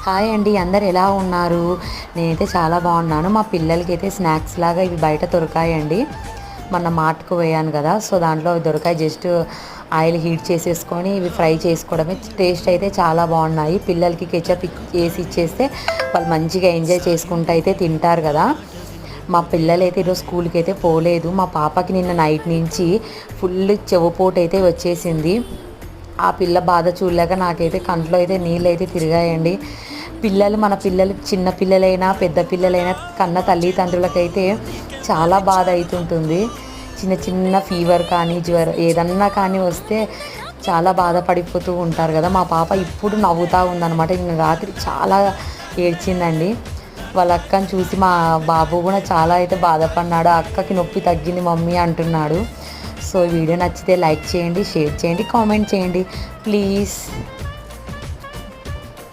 Hi అండి, అందరు ఎలా ఉన్నారు? నేనైతే చాలా బాగున్నాను. మా పిల్లలకైతే స్నాక్స్ లాగా ఇవి బయట దొరికాయండి. మొన్న మార్ట్‌కు పోయాను కదా, సో దాంట్లో అవి దొరికాయి. జస్ట్ ఆయిల్ హీట్ చేసేసుకొని ఇవి ఫ్రై చేసుకోవడమే. టేస్ట్ అయితే చాలా బాగున్నాయి. పిల్లలకి కెచప్ వేసి ఇచ్చేస్తే వాళ్ళు మంచిగా ఎంజాయ్ చేసుకుంటూ అయితే తింటారు కదా. మా పిల్లలైతే ఈరోజు స్కూల్కి అయితే పోలేదు. మా పాపకి నిన్న నైట్ నుంచి ఫుల్ చెవుపోటు అయితే వచ్చేసింది. ఆ పిల్ల బాధ చూడలేక నాకైతే కంట్లో అయితే నీళ్ళు అయితే తిరిగాయండి. మన పిల్లలు చిన్న పిల్లలైనా పెద్ద పిల్లలైనా కన్న తల్లిదండ్రులకైతే చాలా బాధ అవుతుంటుంది. చిన్న చిన్న ఫీవర్ కానీ జ్వరం ఏదన్నా కానీ వస్తే చాలా బాధపడిపోతూ ఉంటారు కదా. మా పాప ఇప్పుడు నవ్వుతూ ఉందన్నమాట. నిన్న రాత్రి చాలా ఏడ్చిందండి. వాళ్ళ అక్కని చూసి మా బాబు కూడా చాలా అయితే బాధపడినాడు. అక్కకి నొప్పి తగ్గింది మమ్మీ అంటున్నాడు. సో వీడియో నచ్చితే లైక్ చేయండి, షేర్ చేయండి, కామెంట్ చేయండి ప్లీజ్.